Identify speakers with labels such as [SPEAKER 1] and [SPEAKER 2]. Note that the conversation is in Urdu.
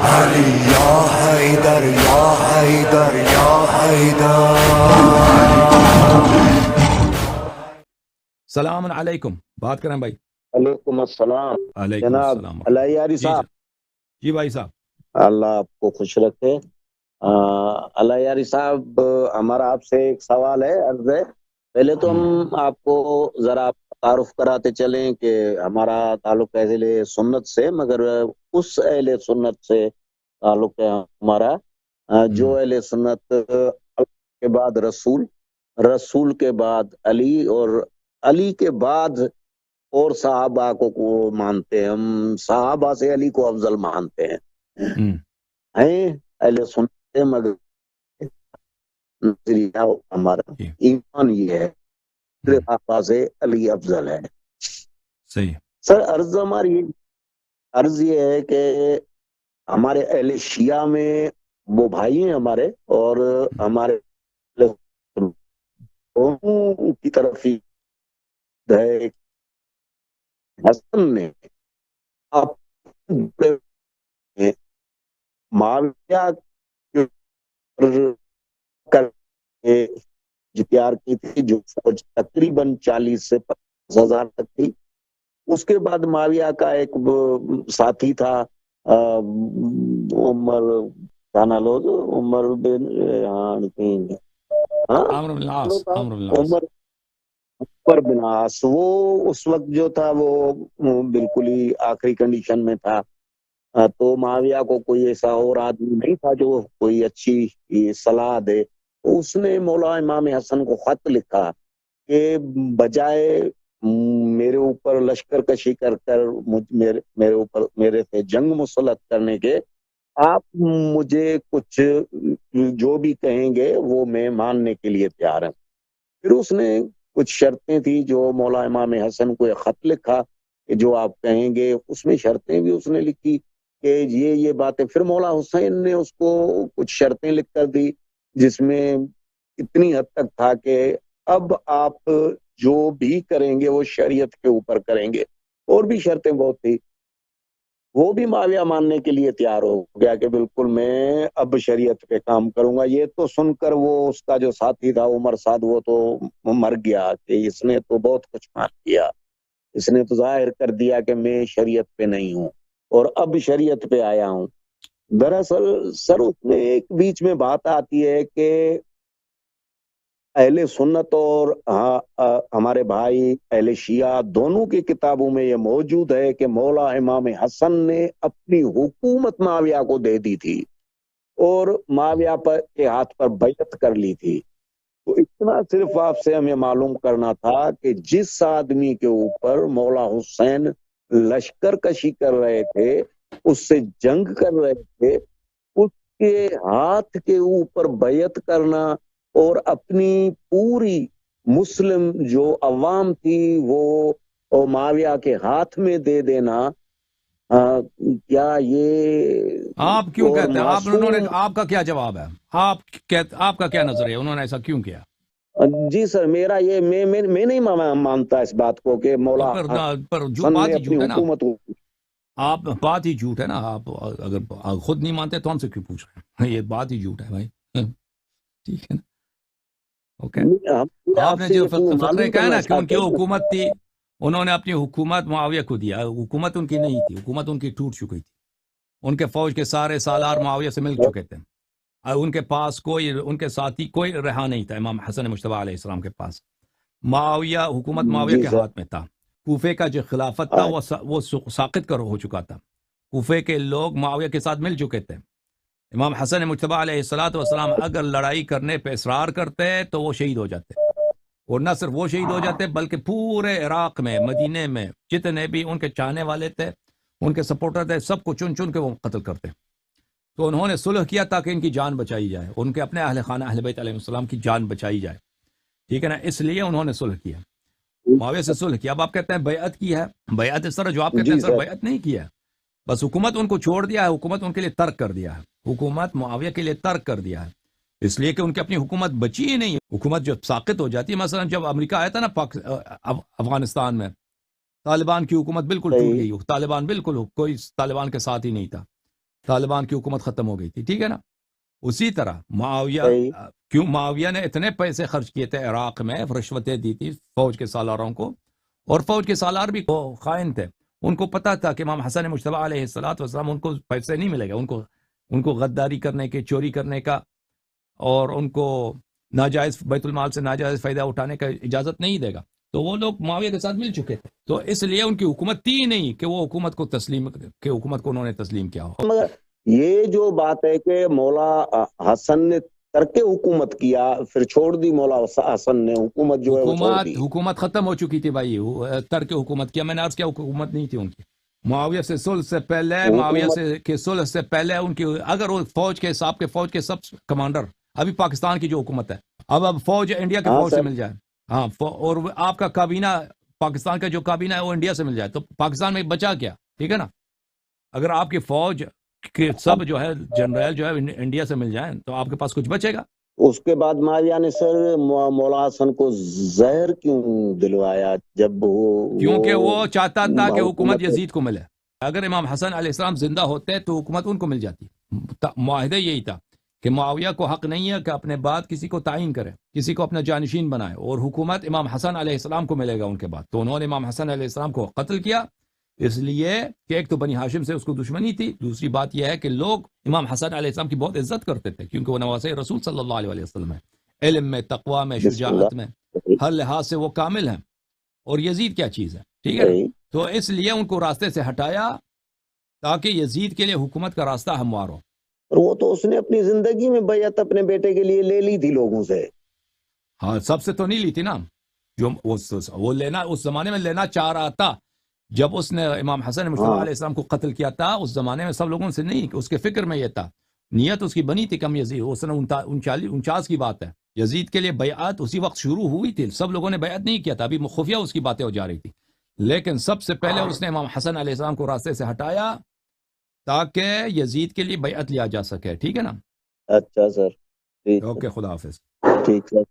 [SPEAKER 1] علی یا حیدر یا حیدر یا حیدر.
[SPEAKER 2] السلام علیکم، بات کریں بھائی.
[SPEAKER 3] وعلیکم السلام
[SPEAKER 2] علیکم
[SPEAKER 3] جناب
[SPEAKER 2] السلام.
[SPEAKER 3] الہیاری
[SPEAKER 2] جی
[SPEAKER 3] صاحب،
[SPEAKER 2] جی بھائی صاحب.
[SPEAKER 3] اللہ آپ کو خوش رکھے. الہیاری صاحب، ہمارا آپ سے ایک سوال ہے، عرض ہے. پہلے تو ہم آپ کو ذرا تعارف کراتے چلیں کہ ہمارا تعلق اہل سنت سے، مگر اس اہل سنت سے تعلق ہے ہمارا جو اہل سنت کے بعد رسول، رسول کے بعد علی، اور علی کے بعد اور صحابہ کو مانتے ہیں. ہم صحابہ سے علی کو افضل مانتے ہیں. ہیں اہل سنت مگر نظریہ ہمارا ایمان یہ ہے صحابہ سے علی افضل ہے.
[SPEAKER 2] صحیح
[SPEAKER 3] سر، عرض یہ ہے کہ ہمارے اہل شیعہ میں وہ بھائی ہیں ہمارے، اور ہمارے کی طرف ہی ہے. حسن نے معاویہ جو تیار کی تھی، جو فوج تقریباً 40 سے 50,000 تک تھی. اس کے بعد معاویہ کا ایک ساتھی تھا عمر بن عمر بن عاص. وہ اس وقت جو تھا وہ بالکل ہی آخری کنڈیشن میں تھا. تو معاویہ کو کوئی ایسا اور آدمی نہیں تھا جو کوئی اچھی صلاح دے. اس نے مولا امام حسن کو خط لکھا کہ بجائے میرے اوپر لشکر کشی کر کر میرے سے جنگ مسلط کرنے کے، آپ مجھے کچھ جو بھی کہیں گے وہ میں ماننے کے لیے تیار ہوں. پھر اس نے کچھ شرطیں تھی جو مولا امام حسن کو خط لکھا کہ جو آپ کہیں گے. اس میں شرطیں بھی اس نے لکھی کہ یہ باتیں. پھر مولا حسین نے اس کو کچھ شرطیں لکھ کر دی، جس میں اتنی حد تک تھا کہ اب آپ جو بھی کریں گے وہ شریعت کے اوپر کریں گے. اور بھی شرطیں بہت تھی. وہ بھی معاویہ ماننے کے لیے تیار ہو گیا کہ بالکل میں اب شریعت پہ کام کروں گا. یہ تو سن کر وہ اس کا جو ساتھی تھا عمر سعد، وہ تو مر گیا کہ اس نے تو بہت کچھ مان کیا. اس نے تو ظاہر کر دیا کہ میں شریعت پہ نہیں ہوں اور اب شریعت پہ آیا ہوں. دراصل سر اس میں ایک بیچ میں بات آتی ہے کہ اہل سنت اور ہمارے بھائی اہل شیعہ دونوں کی کتابوں میں یہ موجود ہے کہ مولا امام حسن نے اپنی حکومت معاویہ کو دے دی تھی اور معاویہ کے ہاتھ پر بیعت کر لی تھی. تو اتنا صرف آپ سے ہمیں معلوم کرنا تھا کہ جس آدمی کے اوپر مولا حسین لشکر کشی کر رہے تھے، اس سے جنگ کر رہے تھے، اس کے ہاتھ کے اوپر بیعت کرنا اور اپنی پوری مسلم جو عوام تھی وہ معاویہ کے ہاتھ میں دے دینا، کیا یہ
[SPEAKER 2] آپ کیوں کہتے ہیں؟ آپ کا کیا جواب ہے؟ آپ کا کیا نظریہ؟ انہوں نے ایسا کیوں کیا؟
[SPEAKER 3] جی سر، میرا یہ میں نہیں مانتا اس بات کو کہ مولا حسن نے اپنی حکومت.
[SPEAKER 2] آپ بات ہی جھوٹ ہے نا. آپ اگر خود نہیں مانتے تو ہم سے کیوں پوچھ رہے ہیں؟ یہ بات ہی جھوٹ ہے بھائی. ٹھیک ہے نا؟ اوکے. آپ نے جو فقرے کہا نا کہ ان کی حکومت تھی، انہوں نے اپنی حکومت معاویہ کو دیا. حکومت ان کی نہیں تھی، حکومت ان کی ٹوٹ چکی تھی. ان کے فوج کے سارے سالار معاویہ سے مل چکے تھے. ان کے پاس ان کے ساتھی کوئی رہا نہیں تھا. امام حسن مجتبیٰ علیہ السلام کے پاس حکومت معاویہ کے ہاتھ میں تھا. کوفے کا جو خلافت تھا وہ ساقط ہو چکا تھا. کوفے کے لوگ معاویہ کے ساتھ مل چکے تھے. امام حسن مجتبیٰ علیہ السلام اگر لڑائی کرنے پہ اصرار کرتے تو وہ شہید ہو جاتے، اور نہ صرف وہ شہید ہو جاتے بلکہ پورے عراق میں، مدینے میں جتنے بھی ان کے چاہنے والے تھے، ان کے سپورٹر تھے، سب کو چن چن کے وہ قتل کرتے. تو انہوں نے صلح کیا تاکہ ان کی جان بچائی جائے، ان کے اپنے اہل خانہ اہل بیت علیہ السلام کی جان بچائی جائے. ٹھیک ہے نا؟ اس لیے انہوں نے صلح کیا، معاویہ سے صلح کیا. اب آپ کہتے ہیں بیعت کی ہے. بیعت اس طرح جو آپ کہتے ہیں سر بیعت نہیں کیا ہے، بس حکومت ان کو چھوڑ دیا ہے. حکومت ان کے لیے ترک کر دیا ہے. حکومت معاویہ کے لیے ترک کر دیا ہے، اس لیے کہ ان کی اپنی حکومت بچی ہی نہیں. حکومت جو ساقط ہو جاتی ہے، مثلا جب امریکہ آیا تھا نا افغانستان میں، طالبان کی حکومت بالکل ٹوٹ گئی. طالبان بالکل کوئی طالبان کے ساتھ ہی نہیں تھا. طالبان کی حکومت ختم ہو گئی تھی، ٹھیک ہے نا. اسی طرح معاویہ،
[SPEAKER 3] صحیح.
[SPEAKER 2] کیوں معاویہ نے اتنے پیسے خرچ کیے تھے عراق میں، رشوتیں دی تھی فوج کے سالاروں کو، اور فوج کے سالار بھی خائن تھے. ان کو پتا تھا کہ امام حسن مجتبی علیہ السلام ان کو پیسے نہیں ملے گا، ان کو غداری کرنے کے، چوری کرنے کا، اور ان کو ناجائز بیت المال سے ناجائز فائدہ اٹھانے کا اجازت نہیں دے گا. تو وہ لوگ معاویہ کے ساتھ مل چکے تھے، تو اس لیے ان کی حکومت تھی نہیں کہ وہ حکومت کو حکومت کو انہوں نے تسلیم کیا ہو.
[SPEAKER 3] مگر یہ جو بات ہے کہ مولا حسن نے ترک حکومت کیا، پھر چھوڑ دی مولا حسن نے حکومت جو ہے وہ چھوڑ دی.
[SPEAKER 2] حکومت ختم ہو چکی تھی بھائی، ترک حکومت کیا، میں نے عرض کیا حکومت نہیں تھی ان کی. معاویہ سے صلح سے پہلے، معاویہ سے کے صلح سے پہلے ان کی، اگر وہ فوج کے سب کمانڈر، ابھی پاکستان کی جو حکومت ہے، اب فوج انڈیا کے فوج سے مل جائے، ہاں، اور آپ کا کابینہ، پاکستان کا جو کابینہ ہے وہ انڈیا سے مل جائے، تو پاکستان میں بچا کیا؟ ٹھیک ہے نا. اگر آپ کی فوج کے سب جو ہے جنرل جو ہے انڈیا سے مل جائیں تو آپ کے پاس کچھ بچے گا؟
[SPEAKER 3] اس کے بعد معاویہ نے سر مولا حسن کو زہر کیوں دلوایا جب
[SPEAKER 2] کیونکہ وہ چاہتا تھا کہ حکومت یزید کو ملے. اگر امام حسن علیہ السلام زندہ ہوتے تو حکومت ان کو مل جاتی. معاہدہ یہی تھا کہ معاویہ کو حق نہیں ہے کہ اپنے بعد کسی کو تعین کرے، کسی کو اپنا جانشین بنائے، اور حکومت امام حسن علیہ السلام کو ملے گا ان کے بعد. تو انہوں نے امام حسن علیہ السلام کو قتل کیا، اس لیے کہ ایک تو بنی ہاشم سے اس کو دشمنی تھی، دوسری بات یہ ہے کہ لوگ امام حسن علیہ السلام کی بہت عزت کرتے تھے کیونکہ وہ نواسے رسول صلی اللہ علیہ وسلم ہے، علم میں، تقوی میں، شجاعت میں، ہر لحاظ سے وہ کامل ہیں. اور یزید کیا چیز ہے؟ ٹھیک ہے، تو اس لیے ان کو راستے سے ہٹایا تاکہ یزید کے لیے حکومت کا راستہ ہموار ہو.
[SPEAKER 3] اور وہ تو اس نے اپنی زندگی میں بیعت اپنے بیٹے کے لیے لے لی تھی لوگوں سے.
[SPEAKER 2] ہاں، سب سے تو نہیں لی تھی نا، جو وہ لینا اس زمانے میں لینا چاہ رہا تھا. جب اس نے امام حسن مجتبی علیہ السلام کو قتل کیا تھا اس زمانے میں سب لوگوں سے نہیں، اس کے فکر میں یہ تھا، نیت اس کی بنی تھی کم یزید. اس نے 49 کی بات ہے، یزید کے لیے بیعت اسی وقت شروع ہوئی تھی، سب لوگوں نے بیعت نہیں کیا تھا، ابھی خفیہ اس کی باتیں ہو جا رہی تھی. لیکن سب سے پہلے اس نے امام حسن علیہ السلام کو راستے سے ہٹایا تاکہ یزید کے لیے بیعت لیا جا سکے. ٹھیک ہے نا.
[SPEAKER 3] اچھا سر،
[SPEAKER 2] اوکے، خدا حافظ.
[SPEAKER 3] ٹھیک ہے.